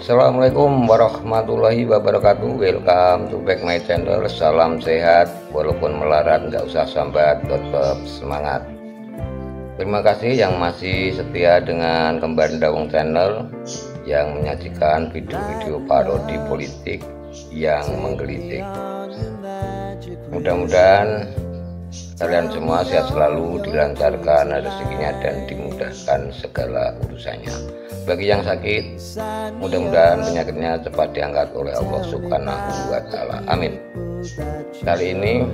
Assalamualaikum warahmatullahi wabarakatuh. Welcome to back my channel. Salam sehat, walaupun melarat nggak usah sambat, tetap semangat. Terima kasih yang masih setia dengan Kembar Dawung channel yang menyajikan video-video parodi politik yang menggelitik. Mudah-mudahan kalian semua sehat selalu, dilancarkan rezekinya dan dimudahkan segala urusannya. Bagi yang sakit, mudah-mudahan penyakitnya cepat diangkat oleh Allah Subhanahu wa Ta'ala. Amin. Kali ini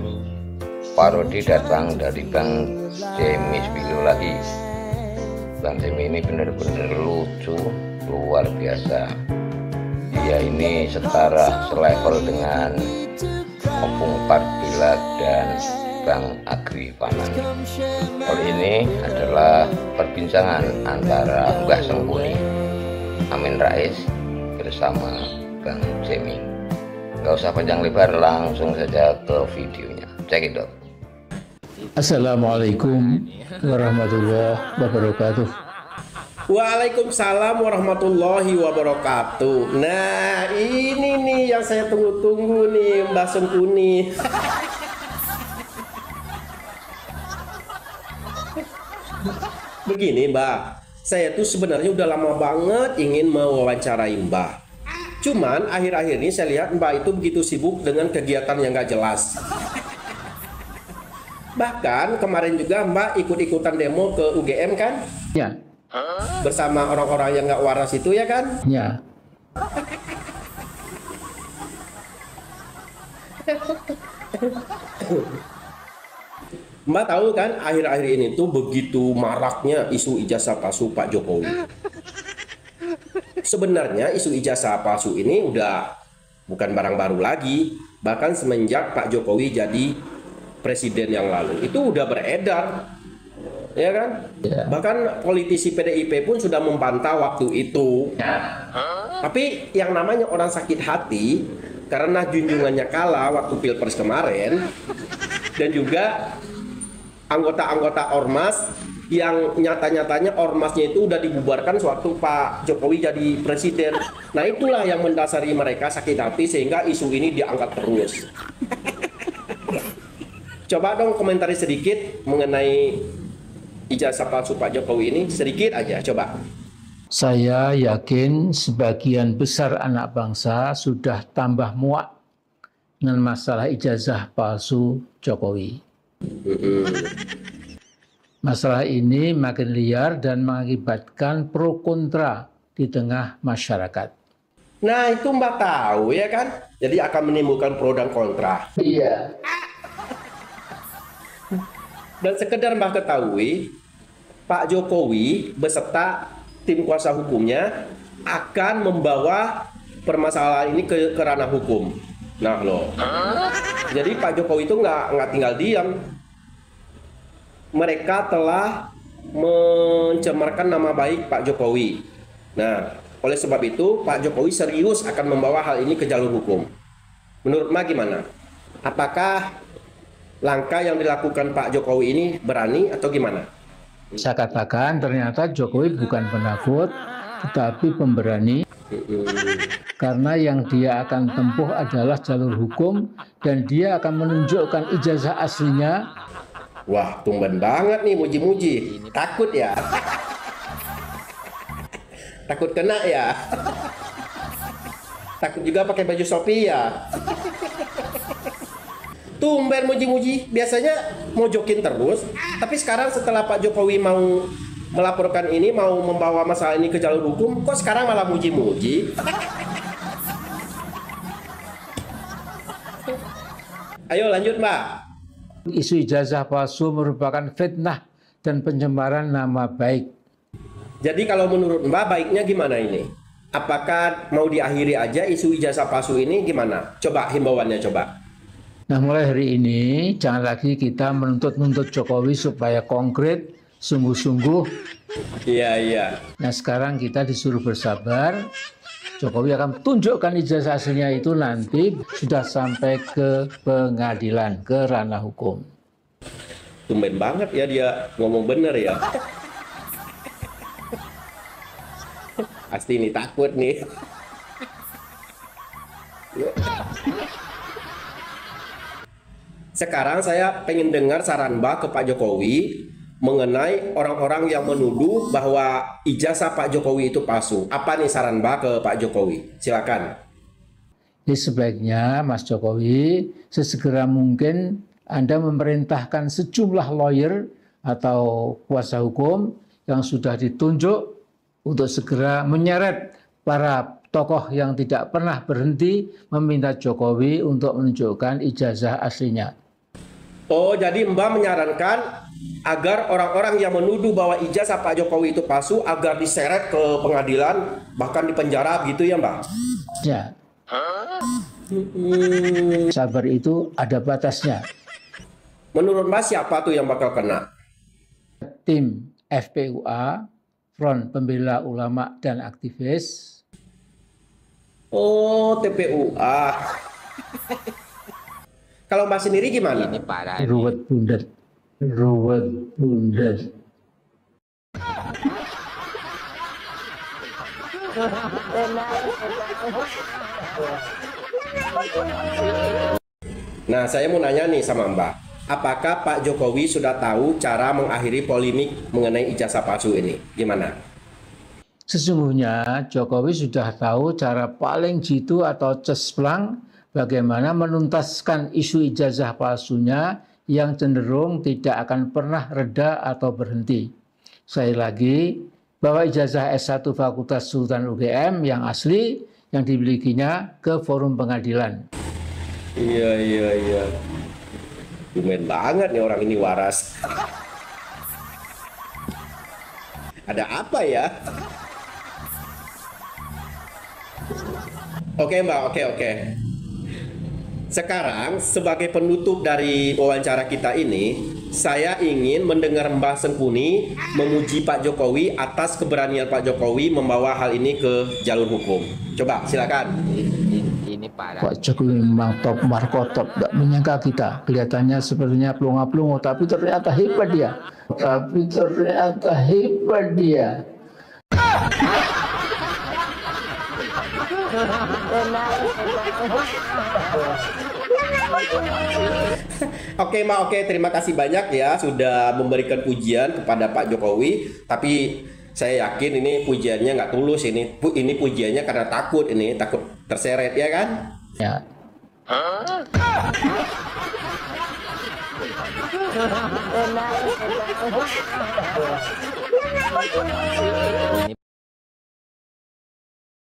parodi datang dari Bang Jemi lagi. Bang Jemi ini benar-benar lucu, luar biasa. Dia ini setara selevel dengan Opung Pardila dan Bang Agri Panan. Kali ini adalah perbincangan antara Mbah Sengkuni Amin Rais bersama Bang Jemi. Gak usah panjang lebar, langsung saja ke videonya. Check it out. Assalamualaikum warahmatullahi wabarakatuh. Waalaikumsalam warahmatullahi wabarakatuh. Nah, ini nih yang saya tunggu-tunggu nih, Mbah Sengkuni. Begini Mbah, saya tuh sebenarnya udah lama banget ingin mewawancarai Mbah. Cuman akhir-akhir ini saya lihat Mbah itu begitu sibuk dengan kegiatan yang gak jelas. Bahkan kemarin juga Mbah ikut-ikutan demo ke UGM kan? Ya. Bersama orang-orang yang gak waras itu ya kan? Ya. Mbak tahu kan akhir-akhir ini tuh begitu maraknya isu ijazah palsu Pak Jokowi. Sebenarnya isu ijazah palsu ini udah bukan barang baru lagi. Bahkan semenjak Pak Jokowi jadi presiden yang lalu itu udah beredar, ya kan? Ya. Bahkan politisi PDIP pun sudah membantah waktu itu. Tapi yang namanya orang sakit hati karena junjungannya kalah waktu Pilpres kemarin, dan juga anggota-anggota ormas yang nyata-nyatanya ormasnya itu udah dibubarkan sewaktu Pak Jokowi jadi presiden. Nah itulah yang mendasari mereka sakit hati sehingga isu ini diangkat terus. Coba dong komentari sedikit mengenai ijazah palsu Pak Jokowi ini, sedikit aja coba. Saya yakin sebagian besar anak bangsa sudah tambah muak dengan masalah ijazah palsu Jokowi. Masalah ini makin liar dan mengakibatkan pro kontra di tengah masyarakat. Nah itu Mbak tahu ya kan, jadi akan menimbulkan pro dan kontra. Iya. Dan sekedar Mbak ketahui, Pak Jokowi beserta tim kuasa hukumnya akan membawa permasalahan ini ke ranah hukum. Nah loh, jadi Pak Jokowi itu nggak tinggal diam. Mereka telah mencemarkan nama baik Pak Jokowi. Nah, oleh sebab itu Pak Jokowi serius akan membawa hal ini ke jalur hukum. Menurut Mbak gimana? Apakah langkah yang dilakukan Pak Jokowi ini berani atau gimana? Saya katakan ternyata Jokowi bukan penakut, tetapi pemberani. Karena yang dia akan tempuh adalah jalur hukum dan dia akan menunjukkan ijazah aslinya. Wah, tumben banget nih muji-muji. Takut ya? Takut kena ya? Takut juga pakai baju Shopee ya? Tumben muji-muji. Biasanya mau jokin terus, tapi sekarang setelah Pak Jokowi mau melaporkan ini, mau membawa masalah ini ke jalur hukum, kok sekarang malah muji-muji? Ayo lanjut Mbak. Isu ijazah palsu merupakan fitnah dan pencemaran nama baik. Jadi kalau menurut Mbak baiknya gimana ini? Apakah mau diakhiri aja isu ijazah palsu ini gimana? Coba himbauannya coba. Nah mulai hari ini jangan lagi kita menuntut Jokowi supaya konkret, sungguh-sungguh. Iya. Nah sekarang kita disuruh bersabar. Jokowi akan tunjukkan ijazah aslinya itu nanti sudah sampai ke pengadilan, ke ranah hukum. Tumben banget ya dia ngomong bener ya. Pasti ini takut nih. Sekarang saya pengen dengar saran Mbak ke Pak Jokowi mengenai orang-orang yang menuduh bahwa ijazah Pak Jokowi itu palsu. Apa nih saran Mbak ke Pak Jokowi? Silakan. Jadi sebaiknya Mas Jokowi sesegera mungkin Anda memerintahkan sejumlah lawyer atau kuasa hukum yang sudah ditunjuk untuk segera menyeret para tokoh yang tidak pernah berhenti meminta Jokowi untuk menunjukkan ijazah aslinya. Oh, jadi Mbak menyarankan agar orang-orang yang menuduh bahwa ijazah Pak Jokowi itu palsu agar diseret ke pengadilan, bahkan dipenjara gitu ya Mbak? Ya. Sabar itu ada batasnya. Menurut Mbak siapa tuh yang bakal kena? Tim FPUA, Front Pembela Ulama dan Aktivis. Oh, TPUA. Kalau Mbak sendiri gimana? Ini parah. Ruwet bundet. Ruwet bundet. Nah, saya mau nanya nih sama Mbak. Apakah Pak Jokowi sudah tahu cara mengakhiri polemik mengenai ijazah palsu ini? Gimana? Sesungguhnya Jokowi sudah tahu cara paling jitu atau cesplang bagaimana menuntaskan isu ijazah palsunya yang cenderung tidak akan pernah reda atau berhenti. Sekali lagi, bahwa ijazah S1 Fakultas Sultan UGM yang asli yang dimilikinya ke forum pengadilan. Iya. Lumayan banget nih orang ini waras. Ada apa ya? Oke Mbak, oke. Sekarang sebagai penutup dari wawancara kita ini, saya ingin mendengar Mbak Sengkuni memuji Pak Jokowi atas keberanian Pak Jokowi membawa hal ini ke jalur hukum. Coba silakan. Ini parah. Pak Jokowi memang top markotop, tidak menyangka kita. Kelihatannya sepertinya pelongo-pelongo, tapi ternyata hebat dia. Oke Mbak, oke, terima kasih banyak ya sudah memberikan pujian kepada Pak Jokowi. Tapi saya yakin ini pujiannya nggak tulus, ini pujiannya karena takut terseret ya kan? Ya. Ini